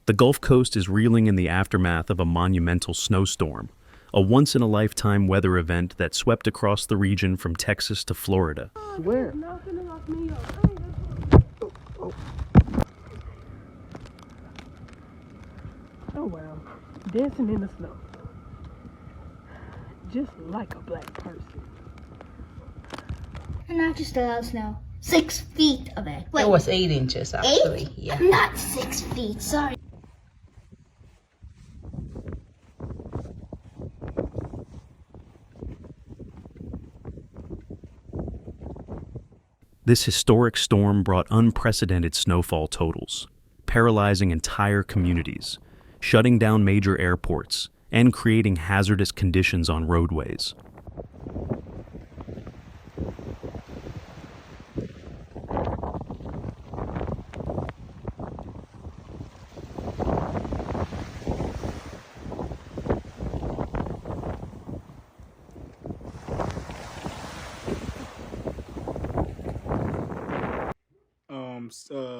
The Gulf Coast is reeling in the aftermath of a monumental snowstorm, a once-in-a-lifetime weather event that swept across the region from Texas to Florida. Where? Oh wow, dancing in the snow. Just like a black person. And not just a lot of snow. 6 feet of it. Wait, It was 8 inches actually. 8? Yeah. Not 6 feet, sorry. This historic storm brought unprecedented snowfall totals, paralyzing entire communities, shutting down major airports, and creating hazardous conditions on roadways.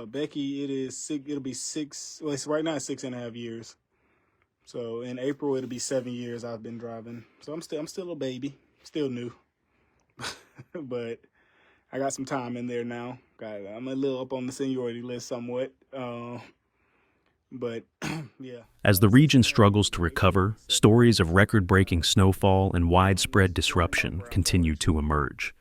Becky, it'll be 6, well, it's right now it's 6.5 years. So in April, it'll be 7 years I've been driving. So I'm still a baby, still new. But I got some time in there now. I'm a little up on the seniority list somewhat. But yeah. As the region struggles to recover, stories of record-breaking snowfall and widespread disruption continue to emerge.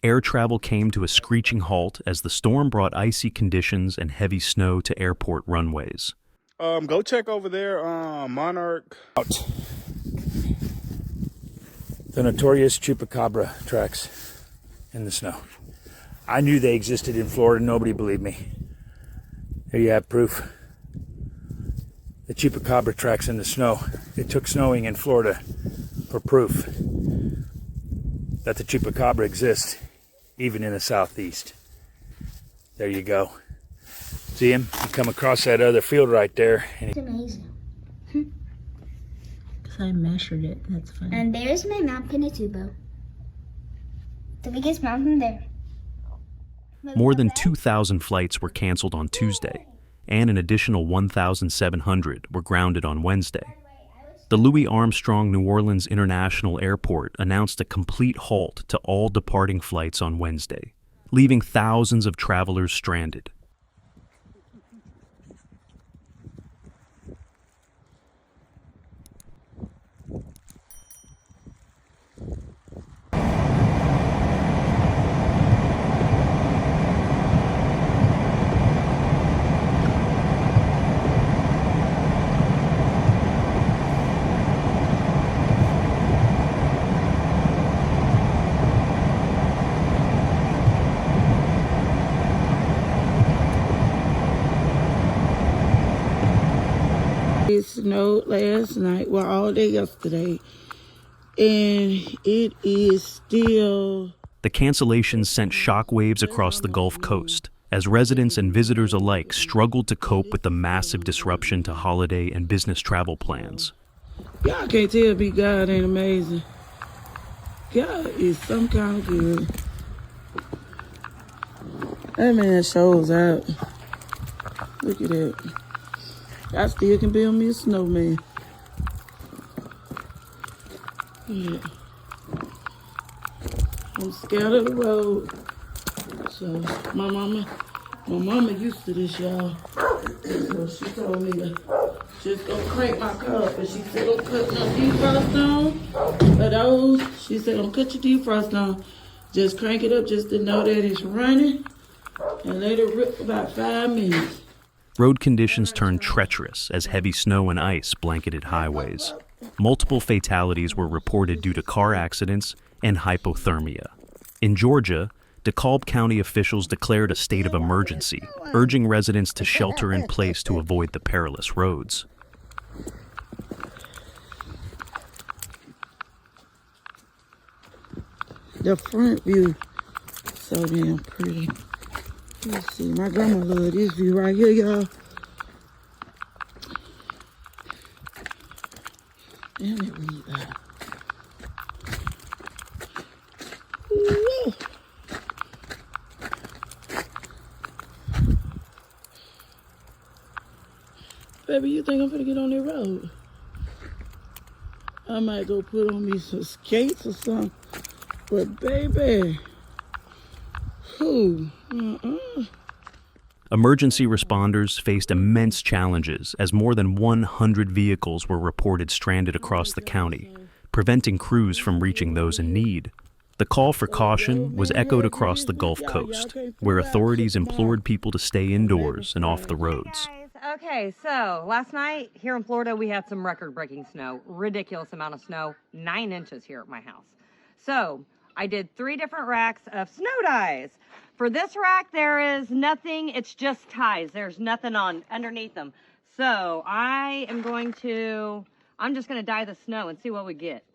Air travel came to a screeching halt as the storm brought icy conditions and heavy snow to airport runways. Go check over there, Monarch. Out. The notorious chupacabra tracks in the snow. I knew they existed in Florida. Nobody believed me. Here you have proof. The chupacabra tracks in the snow. It took snowing in Florida for proof that the chupacabra exists, even in the southeast. There you go. See him? You come across that other field right there. And It's amazing. Because I measured it. That's funny. And there's my Mount Pinatubo. The biggest mountain there. More than 2,000 flights were canceled on Tuesday, and an additional 1,700 were grounded on Wednesday. The Louis Armstrong New Orleans International Airport announced a complete halt to all departing flights on Wednesday, leaving thousands of travelers stranded. It snowed last night, well, all day yesterday, and it is still... The cancellations sent shockwaves across the Gulf Coast, as residents and visitors alike struggled to cope with the massive disruption to holiday and business travel plans. Y'all can't tell me God ain't amazing. God is some kind of good. That man shows out. Look at that. I still can build me a snowman. Yeah. I'm scared of the road. So my mama used to this, y'all. So she told me to just go crank my car up. And she said, don't cut no defrost on. But those, she said, don't cut your defrost on. Just crank it up just to know that it's running. And let it rip for about 5 minutes. Road conditions turned treacherous as heavy snow and ice blanketed highways. Multiple fatalities were reported due to car accidents and hypothermia. In Georgia, DeKalb County officials declared a state of emergency, urging residents to shelter in place to avoid the perilous roads. The front view, so damn pretty. Let's see, my grandma loved this view right here, y'all. Damn it, read that. Baby, you think I'm gonna get on the road? I might go put on me some skates or something. But baby, who? Emergency responders faced immense challenges as more than 100 vehicles were reported stranded across the county, preventing crews from reaching those in need. The call for caution was echoed across the Gulf Coast, where authorities implored people to stay indoors and off the roads. Okay, so last night here in Florida, we had some record-breaking snow, ridiculous amount of snow, 9 inches here at my house. So I did 3 different racks of snow dies. For this rack, there is nothing, it's just ties. There's nothing on underneath them. So I'm just gonna dye the snow and see what we get.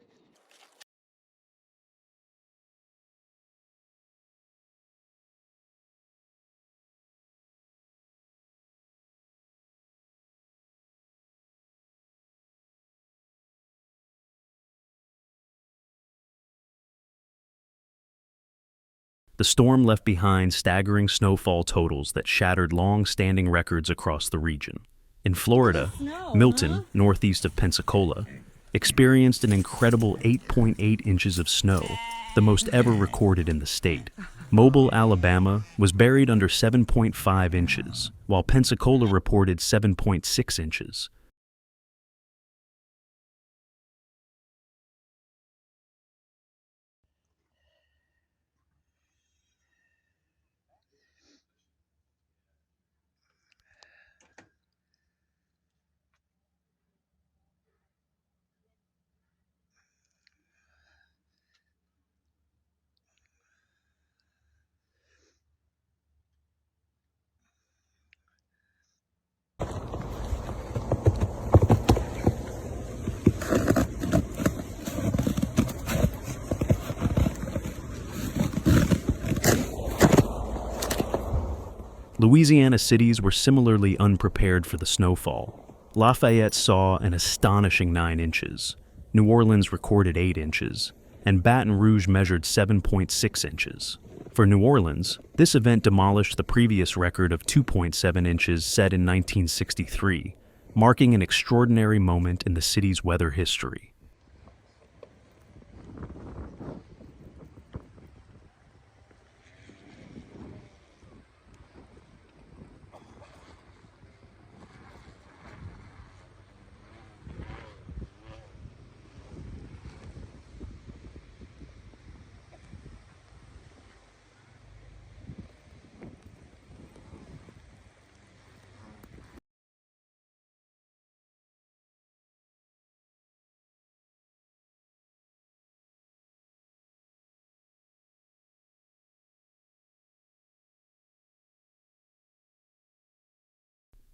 The storm left behind staggering snowfall totals that shattered long-standing records across the region. In Florida, Milton, northeast of Pensacola, experienced an incredible 8.8 inches of snow, the most ever recorded in the state. Mobile, Alabama, was buried under 7.5 inches, while Pensacola reported 7.6 inches. Louisiana cities were similarly unprepared for the snowfall. Lafayette saw an astonishing 9 inches, New Orleans recorded 8 inches, and Baton Rouge measured 7.6 inches. For New Orleans, this event demolished the previous record of 2.7 inches set in 1963, marking an extraordinary moment in the city's weather history.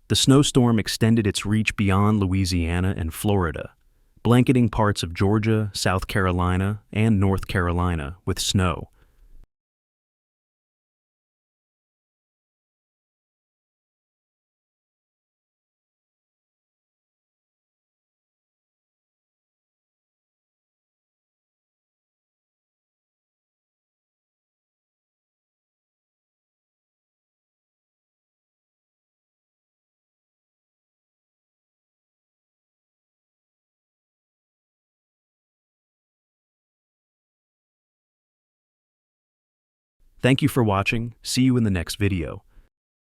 The snowstorm extended its reach beyond Louisiana and Florida, blanketing parts of Georgia, South Carolina, and North Carolina with snow. Thank you for watching. See you in the next video.